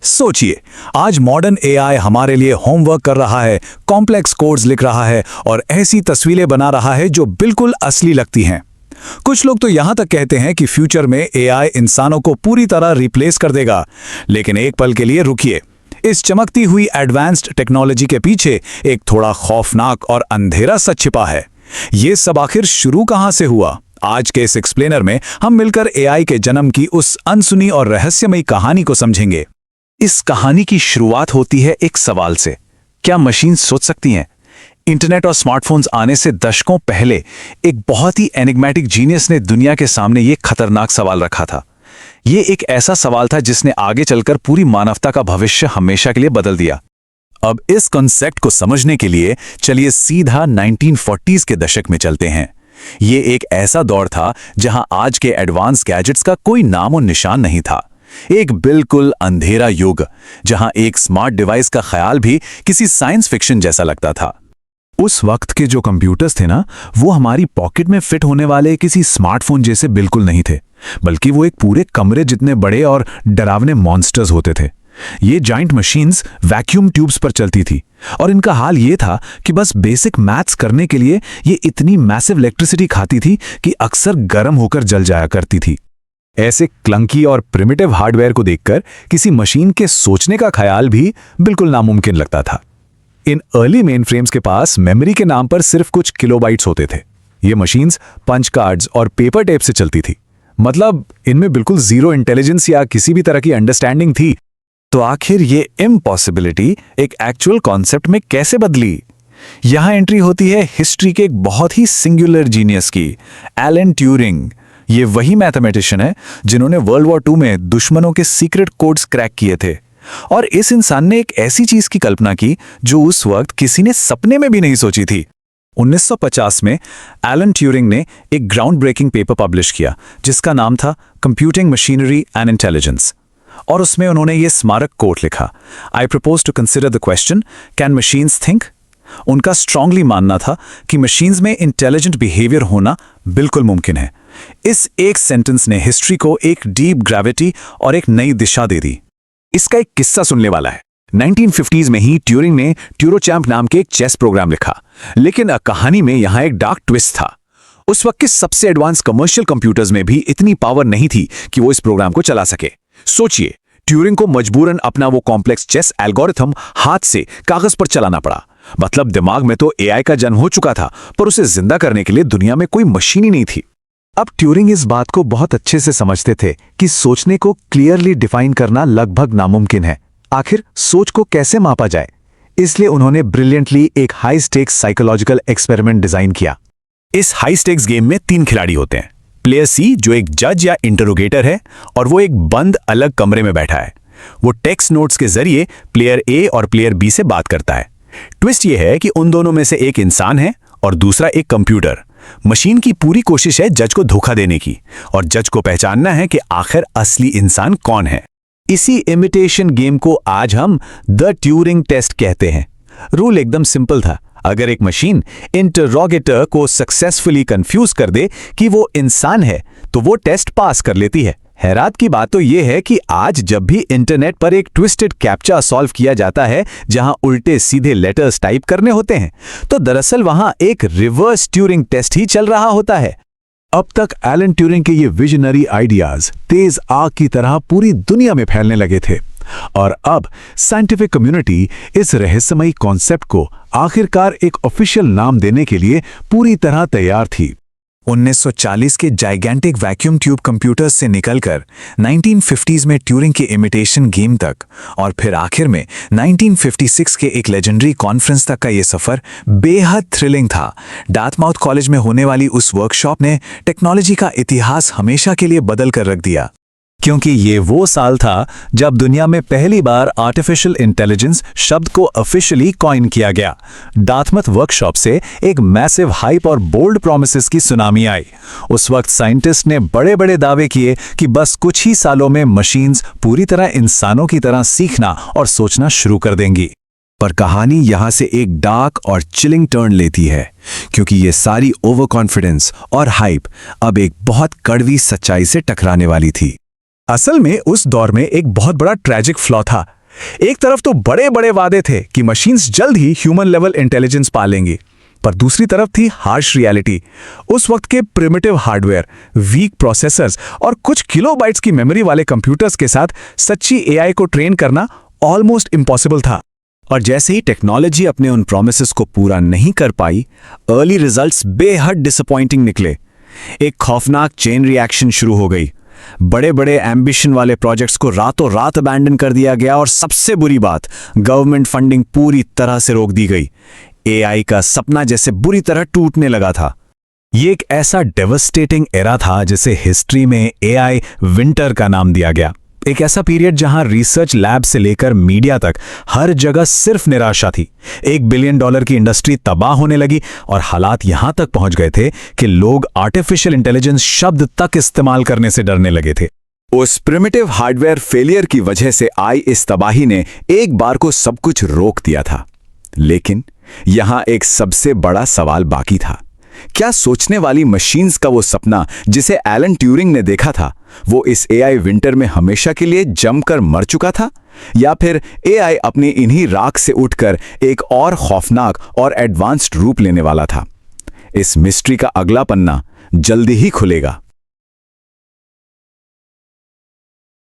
सोचिए, आज modern AI हमारे लिए होमवर्क कर रहा है, कॉम्प्लेक्स कोड्स लिख रहा है और ऐसी तस्वीरें बना रहा है जो बिल्कुल असली लगती हैं। कुछ लोग तो यहां तक कहते हैं कि फ्यूचर में एआई इंसानों को पूरी तरह रिप्लेस कर देगा। लेकिन एक पल के लिए रुकिए, इस चमकती हुई एडवांस्ड टेक्नोलॉजी के पीछे एक थोड़ा खौफनाक और अंधेरा सच छिपा है। ये सब आखिर शुरू कहां से हुआ? आज के इस एक्सप्लेनर में हम मिलकर एआई के जन्म की उस अनसुनी और रहस्यमयी कहानी को समझेंगे। इस कहानी की शुरुआत होती है एक सवाल से। क्या मशीन सोच सकती हैं? इंटरनेट और स्मार्टफोन्स आने से दशकों पहले एक बहुत ही एनिग्मेटिक जीनियस ने दुनिया के सामने ये खतरनाक सवाल रखा था। ये एक ऐसा सवाल था जिसने आगे चलकर पूरी मानवता का भविष्य हमेशा के लिए बदल दिया। अब इस कॉन्सेप्ट को समझने के लिए चलिए सीधा 1940s के दशक में चलते हैं। ये एक ऐसा दौर था जहां आज के एडवांस गैजेट्स का कोई नाम और निशान नहीं था। एक बिल्कुल अंधेरा युग जहां एक स्मार्ट डिवाइस का ख्याल भी किसी साइंस फिक्शन जैसा लगता था। उस वक्त के जो कंप्यूटर्स थे ना, वो हमारी पॉकेट में फिट होने वाले किसी स्मार्टफोन जैसे बिल्कुल नहीं थे, बल्कि वो एक पूरे कमरे जितने बड़े और डरावने मॉन्स्टर्स होते थे। ये जाइंट मशीन्स वैक्यूम ट्यूब्स पर चलती थी और इनका हाल ये था कि बस बेसिक मैथ्स करने के लिए ये इतनी मैसिव इलेक्ट्रिसिटी खाती थी कि अक्सर गर्म होकर जल जाया करती थी। ऐसे क्लंकी और प्रिमिटिव हार्डवेयर को देखकर किसी मशीन के सोचने का ख्याल भी बिल्कुल नामुमकिन लगता था। इन अर्ली मेन फ्रेम्स के पास मेमोरी के नाम पर सिर्फ कुछ किलोबाइट्स होते थे। ये मशीन्स पंच कार्ड्स और पेपर टेप से चलती थी, मतलब इनमें बिल्कुल जीरो इंटेलिजेंस या किसी भी तरह की अंडरस्टैंडिंग थी। तो आखिर ये इम्पॉसिबिलिटी एक एक्चुअल कॉन्सेप्ट में कैसे बदली? यहां एंट्री होती है हिस्ट्री के एक बहुत ही सिंगुलर जीनियस की, एलन ट्यूरिंग। ये वही मैथमेटिशियन है जिन्होंने वर्ल्ड वॉर 2 में दुश्मनों के सीक्रेट कोड्स क्रैक किए थे। और इस इंसान ने एक ऐसी चीज की कल्पना की जो उस वक्त किसी ने सपने में भी नहीं सोची थी। 1950 में एलन ट्यूरिंग ने एक ग्राउंड ब्रेकिंग पेपर पब्लिश किया जिसका नाम था कंप्यूटिंग मशीनरी एंड इंटेलिजेंस। और उसमें उन्होंने ये स्मारक कोट लिखा, I propose to consider the question, can machines think? उनका स्ट्रांगली मानना था कि मशीन्स में इंटेलिजेंट बिहेवियर होना बिल्कुल मुमकिन है। इस एक सेंटेंस ने हिस्ट्री को एक डीप ग्रेविटी और एक नई दिशा दे दी। इसका एक किस्सा सुनने वाला है। 1950s में ही ट्यूरिंग ने ट्यूरोचैम्प नाम के एक चेस प्रोग्राम लिखा, लेकिन कहानी में यहां एक डार्क ट्विस्ट था। उस वक्त के सबसे एडवांस कमर्शियल कंप्यूटर्स में भी इतनी पावर नहीं थी कि वो इस प्रोग्राम को चला सके। सोचिए, ट्यूरिंग को मजबूरन अपना वो कॉम्प्लेक्स चेस एल्गोरिथम हाथ से कागज पर चलाना पड़ा। मतलब दिमाग में तो एआई का जन्म हो चुका था, पर उसे जिंदा करने के लिए दुनिया में कोई मशीन ही नहीं थी। अब ट्यूरिंग इस बात को बहुत अच्छे से समझते थे कि सोचने को क्लियरली डिफाइन करना लगभग नामुमकिन है। आखिर सोच को कैसे मापा जाए? इसलिए उन्होंने ब्रिलियंटली एक high stakes psychological experiment design किया। इस हाई स्टेक्स गेम में 3 खिलाड़ी होते हैं। प्लेयर सी जो एक जज या इंटरोगेटर है और वो एक बंद अलग कमरे में बैठा है। वो टेक्स्ट नोट्स के जरिए प्लेयर ए और प्लेयर बी से बात करता है। ट्विस्ट ये है कि उन दोनों में से एक इंसान है और दूसरा एक कंप्यूटर। मशीन की पूरी कोशिश है जज को धोखा देने की और जज को पहचानना है कि आखिर असली इंसान कौन है। इसी इमिटेशन गेम को आज हम द ट्यूरिंग टेस्ट कहते हैं। रूल एकदम सिंपल था। अगर एक मशीन इंटरोगेटर को सक्सेसफुली कंफ्यूज कर दे कि वो इंसान है तो वो टेस्ट पास कर लेती है। हैरात की बात तो यह है कि आज जब भी इंटरनेट पर एक ट्विस्टेड कैप्चा सॉल्व किया जाता है जहां उल्टे सीधे लेटर्स टाइप करने होते हैं, तो दरअसल वहां एक रिवर्स ट्यूरिंग टेस्ट ही चल रहा होता है। अब तक एलन ट्यूरिंग के ये विजनरी आइडियाज तेज आग की तरह पूरी दुनिया में फैलने लगे थे और अब साइंटिफिक कम्युनिटी इस रहस्यमयी कॉन्सेप्ट को आखिरकार एक ऑफिशियल नाम देने के लिए पूरी तरह तैयार थी। 1940 के जाइगेंटिक वैक्यूम ट्यूब कंप्यूटर्स से निकलकर 1950s में ट्यूरिंग के इमिटेशन गेम तक और फिर आखिर में 1956 के एक लेजेंडरी कॉन्फ्रेंस तक का ये सफर बेहद थ्रिलिंग था। डार्टमाउथ कॉलेज में होने वाली उस वर्कशॉप ने टेक्नोलॉजी का इतिहास हमेशा के लिए बदल कर रख दिया, क्योंकि ये वो साल था जब दुनिया में पहली बार आर्टिफिशियल इंटेलिजेंस शब्द को ऑफिशियली कॉइन किया गया। डार्टमाउथ वर्कशॉप से एक मैसिव हाइप और बोल्ड प्रॉमिसेस की सुनामी आई। उस वक्त साइंटिस्ट ने बड़े बड़े दावे किए कि बस कुछ ही सालों में मशीन्स पूरी तरह इंसानों की तरह सीखना और सोचना शुरू कर देंगी। पर कहानी यहां से एक डार्क और चिलिंग टर्न लेती है, क्योंकि ये सारी ओवर कॉन्फिडेंस और हाइप अब एक बहुत कड़वी सच्चाई से टकराने वाली थी। असल में उस दौर में एक बहुत बड़ा ट्रैजिक फ्लॉ था। एक तरफ तो बड़े बड़े वादे थे कि मशीन्स जल्द ही ह्यूमन लेवल इंटेलिजेंस पा लेंगी, पर दूसरी तरफ थी हार्श रियलिटी। उस वक्त के प्रिमिटिव हार्डवेयर, वीक प्रोसेसर्स और कुछ किलोबाइट्स की मेमोरी वाले कंप्यूटर्स के साथ सच्ची एआई को ट्रेन करना ऑलमोस्ट इम्पॉसिबल था। और जैसे ही टेक्नोलॉजी अपने उन प्रोमिसेस को पूरा नहीं कर पाई, अर्ली रिजल्ट्स बेहद डिसअपॉइंटिंग निकले। एक खौफनाक चेन रिएक्शन शुरू हो गई। बड़े बड़े एम्बिशन वाले प्रोजेक्ट्स को रातों रात अबैंडन कर दिया गया और सबसे बुरी बात, गवर्नमेंट फंडिंग पूरी तरह से रोक दी गई। एआई का सपना जैसे बुरी तरह टूटने लगा था। ये एक ऐसा डेवस्टेटिंग एरा था जिसे हिस्ट्री में एआई विंटर का नाम दिया गया। एक ऐसा पीरियड जहां रिसर्च लैब से लेकर मीडिया तक हर जगह सिर्फ निराशा थी। $1 बिलियन की इंडस्ट्री तबाह होने लगी और हालात यहां तक पहुंच गए थे कि लोग आर्टिफिशियल इंटेलिजेंस शब्द तक इस्तेमाल करने से डरने लगे थे। उस प्रिमिटिव हार्डवेयर फेलियर की वजह से आई इस तबाही ने एक बार को सब कुछ रोक दिया था। लेकिन यहां एक सबसे बड़ा सवाल बाकी था। क्या सोचने वाली मशीन्स का वो सपना जिसे एलन ट्यूरिंग ने देखा था, वो इस एआई विंटर में हमेशा के लिए जमकर मर चुका था, या फिर एआई अपनी इन्हीं राख से उठकर एक और खौफनाक और एडवांस्ड रूप लेने वाला था? इस मिस्ट्री का अगला पन्ना जल्दी ही खुलेगा।